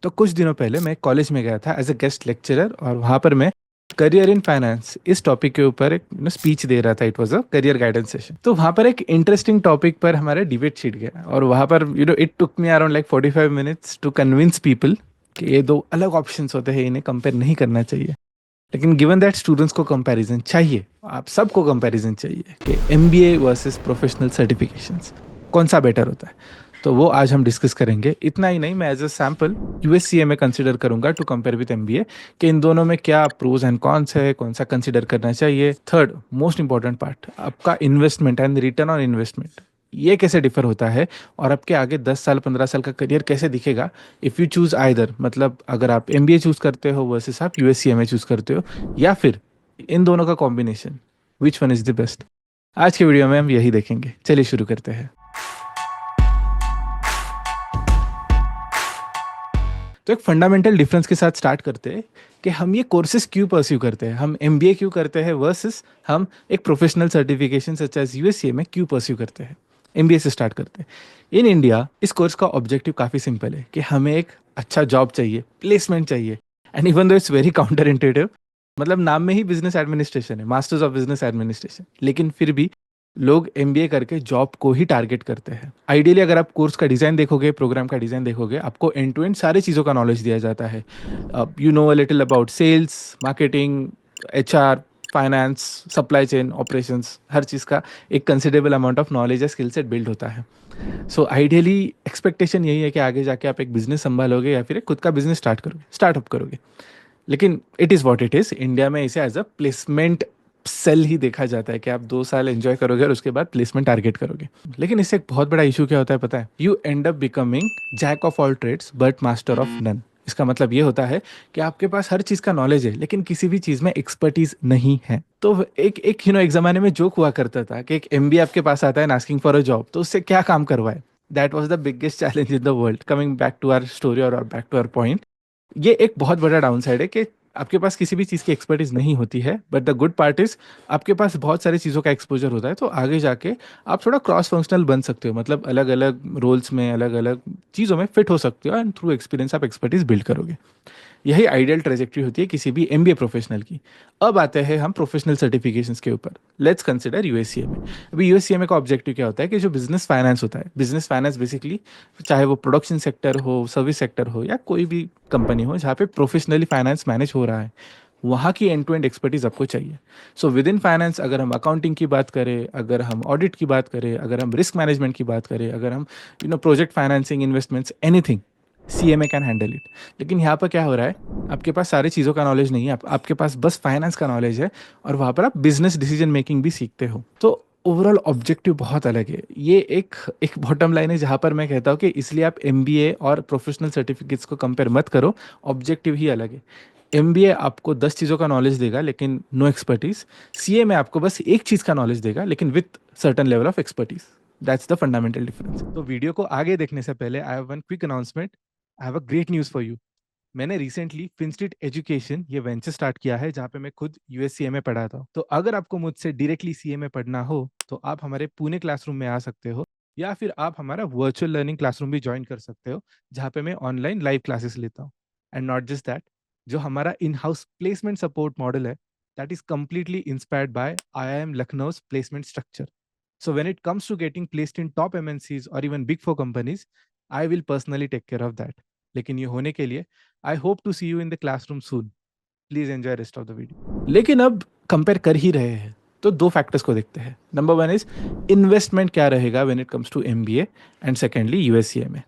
तो कुछ दिनों पहले मैं कॉलेज में गया था एज अ गेस्ट लेक्चरर, और वहाँ पर मैं करियर इन फाइनेंस इस टॉपिक के ऊपर एक स्पीच दे रहा था। It was a career guidance session. तो वहाँ पर एक इंटरेस्टिंग टॉपिक पर हमारा डिबेट छिड़ गया, और वहाँ पर it took me around like 45 minutes to convince people कि ये दो अलग ऑप्शंस होते हैं, इन्हें कंपेयर नहीं करना चाहिए। लेकिन गिवन दैट स्टूडेंट्स को कंपैरिजन चाहिए, आप सबको कंपैरिजन चाहिए कि एमबीए वर्सेस प्रोफेशनल सर्टिफिकेशंस कौन सा बेटर होता है। तो वो आज हम डिस्कस करेंगे। इतना ही नहीं, मैं एज अ सैम्पल यूएससीए में कंसिडर करूंगा टू कंपेयर विद एमबीए कि इन दोनों में क्या प्रोज एंड कॉन्स है, कौन सा कंसिडर करना चाहिए। थर्ड मोस्ट इंपॉर्टेंट पार्ट, आपका investment and return on investment ये कैसे डिफर होता है, और आपके आगे 10 साल 15 साल का करियर कैसे दिखेगा इफ़ यू चूज आइदर। मतलब अगर आप एमबीए चूज करते हो वर्सेस आप यूएससीए में चूज करते हो, या फिर इन दोनों का combination, which one is the best. आज के वीडियो में हम यही देखेंगे। चलिए शुरू करते हैं। तो एक फंडामेंटल डिफरेंस के साथ स्टार्ट करते हैं कि हम ये कोर्सेज क्यों परस्यू करते हैं, हम एमबीए क्यों करते हैं वर्सेस हम एक प्रोफेशनल सर्टिफिकेशन सच एज यूएससीए में क्यों परस्यू करते हैं। एमबीए से स्टार्ट करते हैं। इन इंडिया इस कोर्स का ऑब्जेक्टिव काफ़ी सिंपल है कि हमें एक अच्छा जॉब चाहिए, प्लेसमेंट चाहिए। And even though it's very counter intuitive, मतलब नाम में ही बिजनेस एडमिनिस्ट्रेशन है, मास्टर्स ऑफ बिजनेस एडमिनिस्ट्रेशन, लेकिन फिर भी लोग एमबीए करके जॉब को ही टारगेट करते हैं। आइडियली अगर आप कोर्स का डिज़ाइन देखोगे, प्रोग्राम का डिज़ाइन देखोगे, आपको एंड टू एंड सारी चीज़ों का नॉलेज दिया जाता है। You know a little about sales, marketing, HR, finance, supply chain, operations, हर चीज़ का एक कंसिडरेबल अमाउंट ऑफ नॉलेज या स्किल सेट बिल्ड होता है। सो आइडियली एक्सपेक्टेशन यही है कि आगे जाके आप एक बिजनेस संभालोगे या फिर एक खुद का बिजनेस स्टार्टअप करोगे। लेकिन it is what it is. India में इसे एज अ प्लेसमेंट सेल ही देखा जाता है कि आप 2 साल एंजॉय करोगे और उसके बाद प्लेसमेंट टारगेट करोगे। लेकिन इससे एक बहुत बड़ा इशू क्या होता है पता है? You end up becoming jack of all trades but master of none. इसका मतलब ये होता है कि आपके पास हर चीज़ का नॉलेज है, लेकिन किसी भी चीज़ में एक्सपर्टीज नहीं है। तो एक ज़माने में जोक हुआ करता था कि एक एमबीए आपके पास आता है आस्किंग फॉर अ जॉब, तो उससे क्या काम करवाए। That was the biggest challenge in the world. Coming back to our story और बैक टू आवर पॉइंट, ये एक बहुत बड़ा डाउन साइड है कि आपके पास किसी भी चीज़ की एक्सपर्टीज नहीं होती है। But the good part is आपके पास बहुत सारी चीज़ों का एक्सपोजर होता है, तो आगे जाके आप थोड़ा क्रॉस फंक्शनल बन सकते हो, मतलब अलग अलग रोल्स में अलग अलग चीज़ों में फिट हो सकते हो, एंड थ्रू एक्सपीरियंस आप एक्सपर्टीज बिल्ड करोगे। यही आइडियल ट्रेजेक्ट्री होती है किसी भी एमबीए प्रोफेशनल की। अब आते हैं हम प्रोफेशनल सर्टिफिकेशंस के ऊपर। लेट्स कंसिडर यूएससीए में। अभी यूएससीए का ऑब्जेक्टिव क्या होता है कि जो बिजनेस फाइनेंस होता है, बिजनेस फाइनेंस बेसिकली चाहे वो प्रोडक्शन सेक्टर हो, सर्विस सेक्टर हो, या कोई भी कंपनी हो जहाँ पे प्रोफेशनली फाइनेंस मैनेज हो रहा है, वहाँ की एंड टू एंड एक्सपर्टीज आपको चाहिए। सो विद इन फाइनेंस अगर हम अकाउंटिंग की बात करें, अगर हम ऑडिट की बात करें, अगर हम रिस्क मैनेजमेंट की बात करें, अगर हम project financing, investments, anything, CMA can handle it. लेकिन यहाँ पर क्या हो रहा है, आपके पास सारी चीज़ों का नॉलेज नहीं है, आपके पास बस फाइनेंस का नॉलेज है, और वहाँ पर आप बिजनेस डिसीजन मेकिंग भी सीखते हो। तो ओवरऑल ऑब्जेक्टिव बहुत अलग है। ये एक एक बॉटम लाइन है जहाँ पर मैं कहता हूँ कि इसलिए आप एमबीए और प्रोफेशनल सर्टिफिकेट्स को कंपेयर मत करो, ऑब्जेक्टिव ही अलग है। एमबीए आपको 10 चीज़ों का नॉलेज देगा लेकिन नो एक्सपर्टीज। सीए में आपको बस एक चीज़ का नॉलेज देगा लेकिन with certain level of expertise. That's the fundamental difference. तो वीडियो को आगे देखने से पहले I have one quick announcement. I have a great news for you. मैंने रिसेंटली फिनस्ट्रीट एजुकेशन ये वेंचर स्टार्ट किया है जहाँ पे मैं खुद यूएससीए में पढ़ा था। तो अगर आपको मुझसे डायरेक्टली सीए में पढ़ना हो तो आप हमारे पुणे क्लासरूम में आ सकते हो, या फिर आप हमारा वर्चुअल लर्निंग क्लासरूम भी ज्वाइन कर सकते हो जहाँ पे मैं ऑनलाइन लाइव क्लासेस लेता हूँ। एंड नॉट जस्ट दैट, जो हमारा in house placement support model है, that is completely inspired by IIM Lucknow's placement structure. So when it comes to getting placed in top MNCs or even big four companies, I will personally take care of that. लेकिन ये होने के लिए I hope to see you in the classroom soon. Please enjoy rest of the video. लेकिन अब compare कर ही रहे हैं तो दो फैक्टर्स को देखते हैं। नंबर वन इज इन्वेस्टमेंट क्या रहेगा when it comes to MBA, and secondly USCA में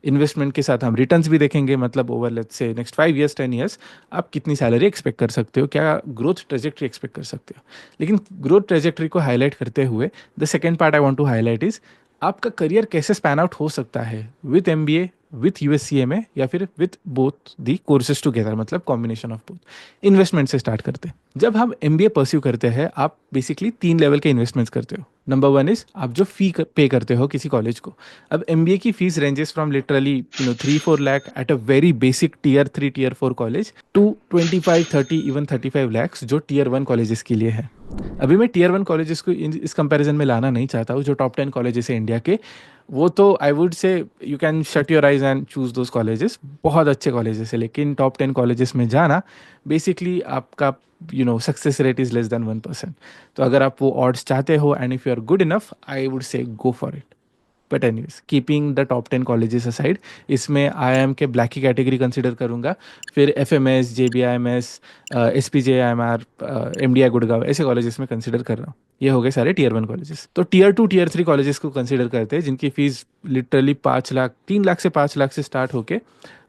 इन्वेस्टमेंट के साथ हम रिटर्न्स भी देखेंगे, मतलब over let's say next 5 years 10 years आप कितनी सैलरी एक्सपेक्ट कर सकते हो, क्या ग्रोथ ट्रेजेक्ट्री एक्सपेक्ट कर सकते हो। लेकिन ग्रोथ ट्रेजेक्ट्री को हाईलाइट करते हुए the second part I want to highlight is आपका करियर कैसे स्पैन आउट हो सकता है विथ एमबीए, विथ यूएससीए में, या फिर with both the courses together, मतलब कॉम्बिनेशन ऑफ बोथ। इन्वेस्टमेंट से स्टार्ट करते हैं। जब हम एमबीए परस्यू करते हैं आप बेसिकली 3 लेवल के इन्वेस्टमेंट्स करते हो। नंबर वन इज आप जो फी पे करते हो किसी कॉलेज को। अब एमबीए की fees ranges from literally 3-4 lakh at a very basic Tier 3 Tier 4 college to 25-30 even 35 lakhs जो Tier 1 कॉलेजेस के लिए है। अभी मैं टीयर वन कॉलेजेस को इस कंपैरिजन में लाना नहीं चाहता हूँ, जो टॉप 10 कॉलेजेस है इंडिया के, वो तो आई वुड से you can shut your eyes and choose those colleges, बहुत अच्छे कॉलेजेस है, लेकिन टॉप 10 कॉलेजेस में जाना बेसिकली आपका success rate is less than 1%। तो अगर आप वो ऑड्स चाहते हो and if you are good enough, I would say go for it. But anyways, keeping the top 10 colleges aside, इसमें आई एम के ब्लैक की कैटेगरी कंसिडर करूंगा, फिर F M S, J B I M S, S P J I M R, M D I Gurgaon, ऐसे colleges में consider कर रहा हूँ। ये हो गए सारे टीयर वन कॉलेजेस। तो tier two tier three colleges को कंसिडर करते हैं, जिनकी फीस लिटरली 5 लाख, 3 लाख से 5 लाख से स्टार्ट होके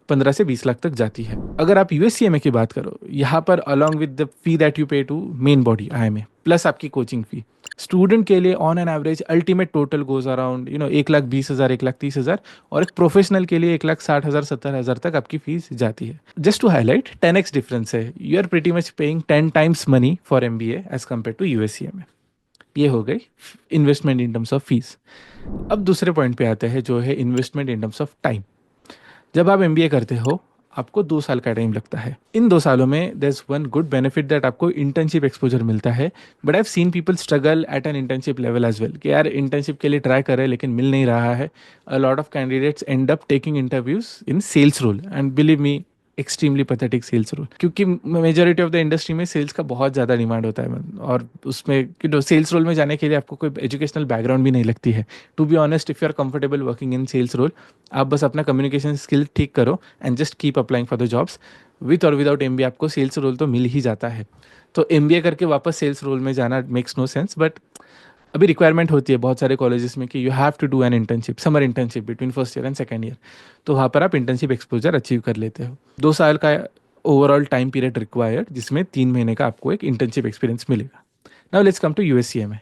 15 से 20 लाख तक जाती है। अगर आप यूएससीएमए की बात करो, यहाँ पर along with the fee that you pay to main body IMA plus आपकी कोचिंग फी, स्टूडेंट के लिए on an average ultimate total goes around 1,20,000, 1,30,000, और एक प्रोफेशनल के लिए 1,60,000, 70,000 तक आपकी फीस जाती है। Just to highlight, 10x difference है, you are pretty much paying 10 times money for MBA as compare to USCMA. ये हो गई investment in terms of fees. अब दूसरे पॉइंट पे आते हैं, जो है investment in terms of time. जब आप एमबीए करते हो, आपको 2 साल का टाइम लगता है। इन 2 सालों में there is one good benefit that आपको इंटर्नशिप एक्सपोजर मिलता है। But I have seen people struggle at an internship level as well, कि यार इंटर्नशिप के लिए ट्राई कर रहे हैं लेकिन मिल नहीं रहा है। A lot of candidates end up taking interviews in sales role, and believe me, extremely pathetic sales role, क्योंकि मेजोरिटी ऑफ द इंडस्ट्री में सेल्स का बहुत ज़्यादा डिमांड होता है। और उसमें सेल्स रोल में जाने के लिए आपको कोई एजुकेशनल बैकग्राउंड भी नहीं लगती है। To be honest, if you are comfortable working in sales role, आप बस अपना कम्युनिकेशन स्किल ठीक करो and just keep applying for the jobs. With और विदाउट एमबीए आपको सेल्स रोल तो मिल ही जाता है। तो एमबीए करके वापस सेल्स रोल में जाना मेक्स नो सेंस। बट अभी रिक्वायरमेंट होती है बहुत सारे कॉलेजेस में कि you have to do an internship, summer internship between first year and second year. तो वहाँ पर आप इंटर्नशिप एक्सपोजर अचीव कर लेते हो। 2 साल का ओवरऑल टाइम पीरियड रिक्वायर्ड, जिसमें 3 महीने का आपको एक इंटर्नशिप एक्सपीरियंस मिलेगा। Now let's come to US CMA.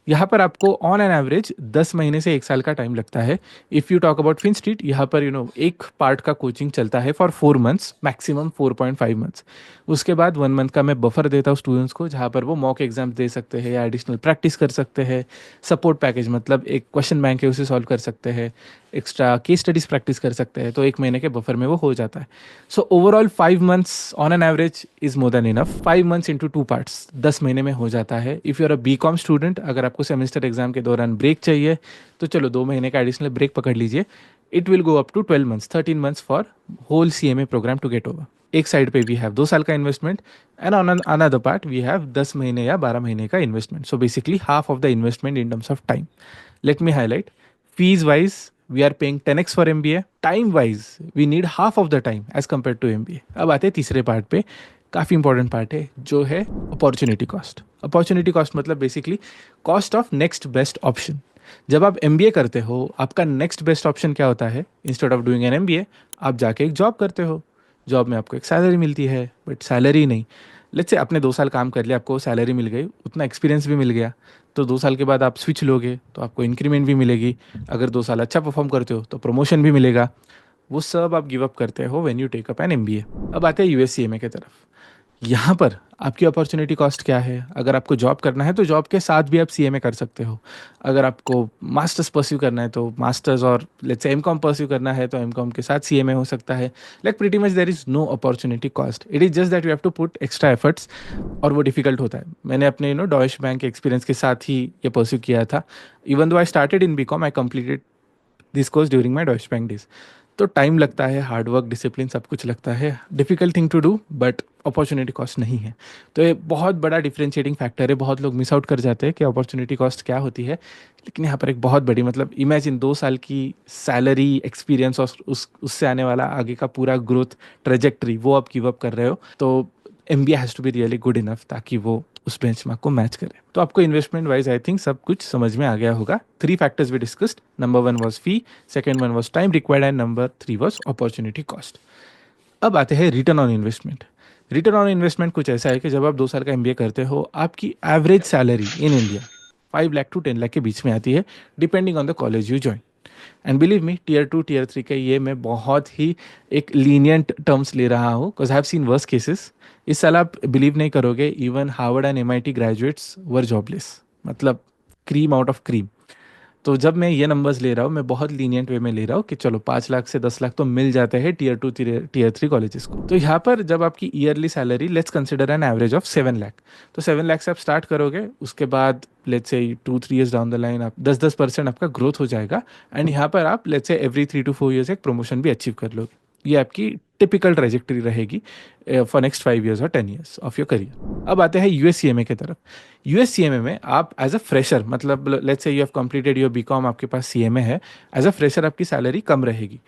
यहाँ पर आपको ऑन एन एवरेज 10 महीने से 1 साल का टाइम लगता है। If you talk about fin street, यहाँ पर एक पार्ट का कोचिंग चलता है फॉर 4 मंथ्स, मैक्सिमम 4.5 मंथ्स। उसके बाद 1 मंथ का मैं बफर देता हूँ स्टूडेंट्स को, जहाँ पर वो मॉक एग्जाम दे सकते हैं या एडिशनल प्रैक्टिस कर सकते हैं। सपोर्ट पैकेज मतलब एक क्वेश्चन बैंक है, उसे सॉल्व कर सकते हैं, एक्स्ट्रा केस स्टडीज प्रैक्टिस कर सकते हैं। तो 1 महीने के बफर में वो हो जाता है। So overall 5 months on an average is more than enough. 5 months into 2 parts 10 महीने में हो जाता है। If you are a B com student, अगर आपको सेमेस्टर एग्जाम के दौरान ब्रेक चाहिए तो चलो 2 महीने का एडिशनल ब्रेक पकड़ लीजिए। It will go up to 12 months, 13 months for whole CMA program to get over. एक साइड पे वी हैव 2 साल का investment, and on another part we have 10 महीने या 12 महीने का investment. So basically half of the investment in terms of time. Let me highlight, fees wise we are paying 10x for MBA, time wise we need half of the time as compared to MBA। अब आते हैं तीसरे part पे, काफ़ी important part है, जो है opportunity cost. Opportunity cost मतलब basically cost of next best option. जब आप एमबीए करते हो, आपका नेक्स्ट बेस्ट ऑप्शन क्या होता है? Instead of doing an MBA, आप जाके एक जॉब करते हो। जॉब में आपको एक सैलरी मिलती है, बट सैलरी नहीं। लेट्स से आपने 2 साल काम कर लिया, आपको सैलरी मिल गई, उतना एक्सपीरियंस भी मिल गया, तो 2 साल के बाद आप स्विच लोगे तो आपको इंक्रीमेंट भी मिलेगी। अगर 2 साल अच्छा परफॉर्म करते हो तो प्रमोशन भी मिलेगा। वो सब आप गिव अप करते हो when you take up an MBA. अब आते हैं यूएससीएमए की तरफ। यहाँ पर आपकी अपॉर्चुनिटी कॉस्ट क्या है? अगर आपको जॉब करना है तो जॉब के साथ भी आप सीएमए कर सकते हो। अगर आपको मास्टर्स परस्यू करना है तो मास्टर्स, और लेट्स से एमकॉम परस्यू करना है तो एमकॉम के साथ सीएमए हो सकता है। Like pretty much there is no opportunity cost, it is just that you have to put extra efforts, और वो डिफिकल्ट होता है। मैंने अपने डॉइश बैंक के एक्सपीरियंस के साथ ही ये परस्यू किया था। Even though I started in B com, I completed this course during my Deutsche Bank days. तो टाइम लगता है, हार्डवर्क, डिसिप्लिन, सब कुछ लगता है, difficult thing to do, but opportunity cost नहीं है। तो ये बहुत बड़ा डिफरेंशिएटिंग फैक्टर है। बहुत लोग मिस आउट कर जाते हैं कि अपॉर्चुनिटी कॉस्ट क्या होती है, लेकिन यहाँ पर एक बहुत बड़ी, मतलब इमेजिन 2 साल की सैलरी, एक्सपीरियंस और उससे आने वाला आगे का पूरा ग्रोथ ट्रेजेक्ट्री, वो आप गिव अप कर रहे हो। तो MBA has to be really good enough ताकि वो उस बेंचमार्क को मैच करे। तो आपको इन्वेस्टमेंट वाइज आई थिंक सब कुछ समझ में आ गया होगा। 3 factors we discussed. Number 1 was fee, second one was time required, and number 3 was opportunity cost. अब आते हैं return on investment. Return on investment कुछ ऐसा है कि जब आप 2 साल का एमबीए करते हो, आपकी average salary in India 5 lakh to 10 lakh के बीच में आती है, depending on the college you join. And believe me, tier 2 tier 3 के ये मैं बहुत ही एक लीनियंट टर्म्स ले रहा हूँ, because I have seen worse cases. इस साल आप बिलीव नहीं करोगे, even Harvard and MIT graduates were jobless, मतलब क्रीम आउट ऑफ क्रीम। तो जब मैं ये नंबर्स ले रहा हूँ, मैं बहुत लीनियंट वे में ले रहा हूँ कि चलो 5 लाख से 10 लाख तो मिल जाते हैं टीयर 2 टीयर 3 कॉलेजेस को। तो यहाँ पर जब आपकी yearly salary, let's consider an average of 7 lakh, तो 7 लाख से आप स्टार्ट करोगे, उसके बाद let's say 2-3 years down the line आप 10% आपका ग्रोथ हो जाएगा, एंड यहाँ पर आप let's say every 3 to 4 years एक प्रमोशन भी अचीव कर लोगे। ये आपकी टिपिकल ट्रेजेक्टरी रहेगी फॉर नेक्स्ट 5 ईयर्स और 10 ईयर्स ऑफ योर करियर। अब आते हैं यूएससीएमए की तरफ। यूएससीएमए में आप एज अ फ्रेशर, मतलब let's say you have completed your B com, आपके पास सीएमए है, एज अ फ्रेशर आपकी सैलरी कम रहेगी,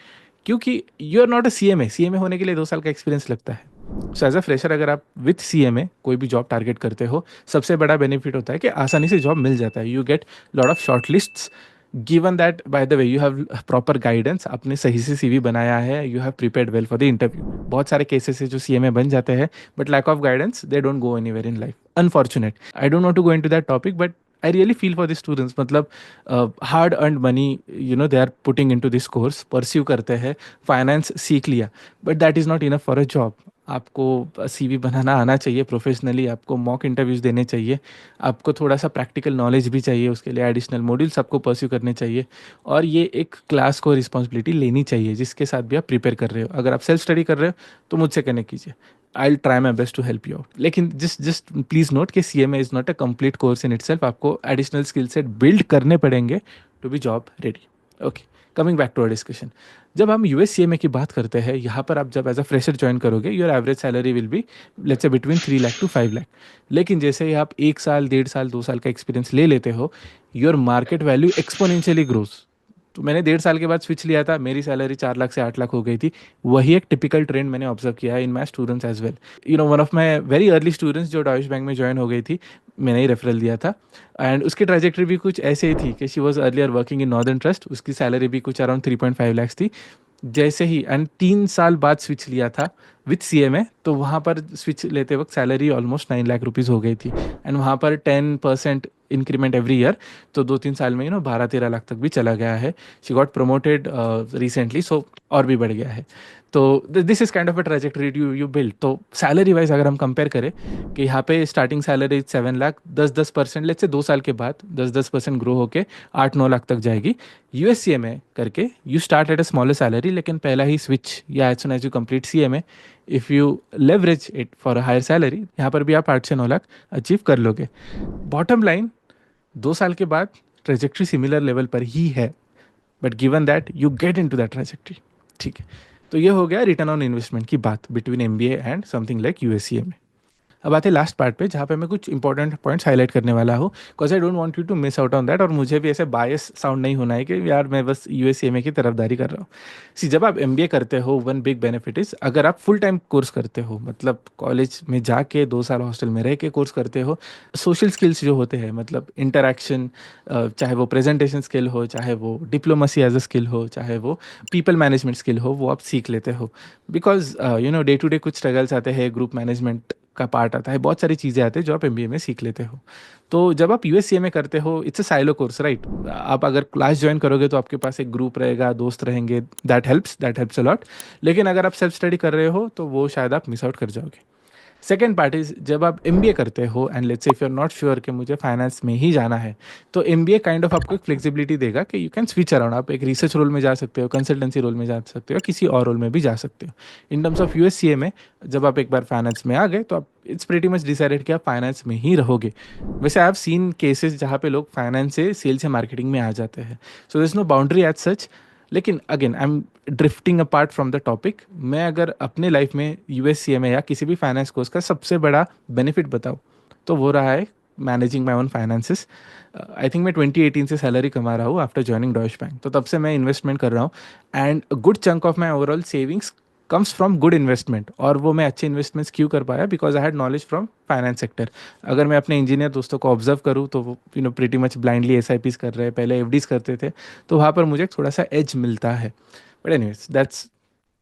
क्योंकि you are not a CMA. CMA होने के लिए 2 साल का एक्सपीरियंस लगता है। सो एज अ फ्रेशर अगर आप विथ सीएमए कोई भी जॉब टारगेट करते हो, सबसे बड़ा बेनिफिट होता है कि आसानी से जॉब मिल जाता है। You get lot of short lists, given that by the way you have proper guidance, आपने सही से सीवी बनाया है, you have prepared well for the interview. बहुत सारे केसेस है जो सीएमए बन जाते हैं, but lack of guidance they don't go anywhere in life, unfortunate. I don't want to go into that topic, but I really feel for the students. मतलब hard earned money they are putting into this course, pursue करते हैं, finance सीख लिया, but that is not enough for a job. आपको CV बनाना आना चाहिए professionally, आपको मॉक इंटरव्यूज़ देने चाहिए, आपको थोड़ा सा प्रैक्टिकल नॉलेज भी चाहिए, उसके लिए एडिशनल मॉड्यूल्स आपको परस्यू करने चाहिए, और ये एक क्लास को रिस्पॉन्सिबिलिटी लेनी चाहिए जिसके साथ भी आप प्रिपेयर कर रहे हो। अगर आप सेल्फ स्टडी कर रहे हो तो मुझसे कनेक्ट कीजिए, I will try my best to help you out. लेकिन जस्ट प्लीज नोट कि CMA is not a complete course in itself, आपको एडिशनल स्किल सेट बिल्ड करने पड़ेंगे to be job ready. Okay, coming back to our discussion. जब हम USCMA की बात करते हैं, यहाँ पर आप जब एज अ फ्रेशर ज्वाइन करोगे, your average salary will be let's say between 3 lakh to 5 lakh. लेकिन जैसे ही आप 1 साल, 1.5 साल, 2 साल का एक्सपीरियंस ले लेते हो, your market value exponentially grows. तो मैंने 1.5 साल के बाद स्विच लिया था, मेरी सैलरी 4 लाख से 8 लाख हो गई थी। वही एक टिपिकल ट्रेंड मैंने ऑब्जर्व किया है in my students as well. One of my very early students जो डॉइश बैंक में ज्वाइन हो गई थी, मैंने ही रेफरल दिया था, एंड उसकी ट्रेजेक्टरी भी कुछ ऐसे ही थी कि she was earlier working in northern trust, उसकी सैलरी भी कुछ अराउंड 3.5 लाख थी। जैसे ही एंड 3 साल बाद स्विच लिया था विथ सीएमए, तो वहाँ पर स्विच लेते वक्त सैलरी ऑलमोस्ट 9 लाख रुपीज़ हो गई थी, एंड वहाँ पर 10% इंक्रीमेंट एवरी ईयर। तो 2-3 साल में 12-13 लाख तक भी चला गया है। शी गॉट प्रमोटेड रिसेंटली, सो और भी बढ़ गया है। तो this is kind of a trajectory you build. तो सैलरी वाइज अगर हम कंपेयर करें कि यहाँ पे starting salary 7 lakh, 10% let's say 2 साल के बाद 10% ग्रो होके 8-9 लाख तक जाएगी। यूएससीएमए करके you start at a smaller salary, लेकिन पहला ही स्विच या as soon as you complete CMA, if you leverage it for a higher salary, यहाँ पर भी आप 8 से 9 लाख अचीव कर लोगे। बॉटम लाइन, 2 साल के बाद ट्रेजेक्ट्री सिमिलर लेवल पर ही है, but given that you get into that trajectory. ठीक है, तो ये हो गया रिटर्न ऑन इन्वेस्टमेंट की बात between MBA and something like USCMA. अब आते हैं लास्ट पार्ट पे, जहाँ पे मैं कुछ इंपॉर्टेंट पॉइंट्स हाईलाइट करने वाला हूँ, because I don't want you to miss out on that, और मुझे भी ऐसे बायस साउंड नहीं होना है कि यार मैं बस यूएससीएमए की तरफदारी कर रहा हूँ। सी, जब आप एमबीए करते हो, वन बिग बेनिफिट इज, अगर आप फुल टाइम कोर्स करते हो, मतलब कॉलेज में जाके 2 साल हॉस्टल में रह के कोर्स करते हो, सोशल स्किल्स जो होते हैं, मतलब इंटरेक्शन, चाहे वो प्रेजेंटेशन स्किल हो, चाहे वो डिप्लोमेसी एज अ स्किल हो, चाहे वो पीपल मैनेजमेंट स्किल हो, वो आप सीख लेते हो। बिकॉज डे टू डे कुछ स्ट्रगल्स आते हैं, ग्रुप मैनेजमेंट का पार्ट आता है, बहुत सारी चीज़ें आती है जो आप एमबीए में सीख लेते हो। तो जब आप यूएससीए में करते हो, it's a silo course, right. आप अगर क्लास ज्वाइन करोगे तो आपके पास एक ग्रुप रहेगा, दोस्त रहेंगे, दैट हेल्प्स अ लॉट। लेकिन अगर आप सेल्फ स्टडी कर रहे हो तो वो शायद आप मिस आउट कर जाओगे। सेकेंड पार्ट इज, जब आप एमबीए करते हो and let's say if you are not sure कि मुझे फाइनेंस में ही जाना है, तो एमबीए काइंड ऑफ आपको एक फ्लेक्सिबिलिटी देगा कि यू कैन स्विच अराउंड। आप एक रिसर्च रोल में जा सकते हो, कंसल्टेंसी रोल में जा सकते हो, किसी और रोल में भी जा सकते हो। इन टर्म्स ऑफ यूएससीए में, जब आप एक बार फाइनेंस में आ गए तो आप इट्स प्रीटी मच डिसाइडेड कि आप फाइनेंस में ही रहोगे। वैसे आई हैव सीन केसेस जहाँ पे लोग फाइनेंस से सेल्स या मार्केटिंग में आ जाते हैं, so there is no boundary as such. लेकिन again I am drifting apart from the topic. मैं अगर अपने लाइफ में यूएससीए में या किसी भी फाइनेंस कोर्स का सबसे बड़ा बेनिफिट बताऊँ, तो वो रहा है managing my own finances. I think मैं 2018 से सैलरी कमा रहा हूँ आफ्टर ज्वाइनिंग डॉइश बैंक, तो तब से मैं इन्वेस्टमेंट कर रहा हूँ, and good chunk of my overall savings comes from good investment. और वो मैं अच्छे इन्वेस्टमेंट्स क्यों कर पाया, because I had knowledge from finance sector. अगर मैं अपने इंजीनियर दोस्तों को ऑब्जर्व करूँ तो वो प्रीटी मच ब्लाइंडली एसआईपीस कर रहे हैं, पहले एफडीज करते थे, तो वहाँ पर मुझे थोड़ा सा एज मिलता है। But anyways that's,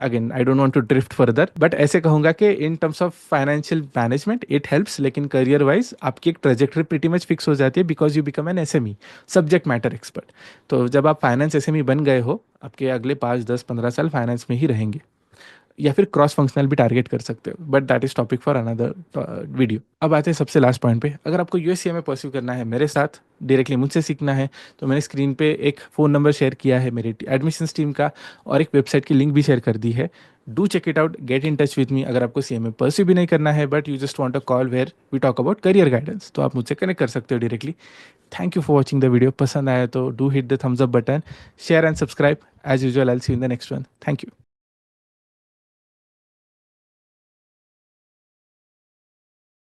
again I don't want to drift further, but ऐसे कहूँगा कि in terms of financial management it helps, लेकिन करियर वाइज आपकी एक ट्रेजेक्टरी प्रीटी मच फिक्स हो जाती है, because you become an SME, subject matter expert. तो जब आप फाइनेंस एसएमई बन गए हो, आपके अगले 5-10-15 साल फाइनेंस में ही रहेंगे। या फिर क्रॉस फंक्शनल भी टारगेट कर सकते हो, but that is topic for another video. अब आते हैं सबसे लास्ट पॉइंट पे। अगर आपको यूएससीए में परस्यू करना है मेरे साथ, डायरेक्टली मुझसे सीखना है, तो मैंने स्क्रीन पे एक फ़ोन नंबर शेयर किया है मेरी एडमिशन्स टीम का, और एक वेबसाइट की लिंक भी शेयर कर दी है। Do check it out, get in touch with me. अगर आपको सीए में परस्यू भी नहीं करना है but you just want a call where we talk about career guidance, तो आप मुझसे कनेक्ट कर सकते हो directly. Thank you for watching the video. पसंद आया तो do hit the thumbs up button, share and subscribe. As usual I will see you in the next one. Thank you.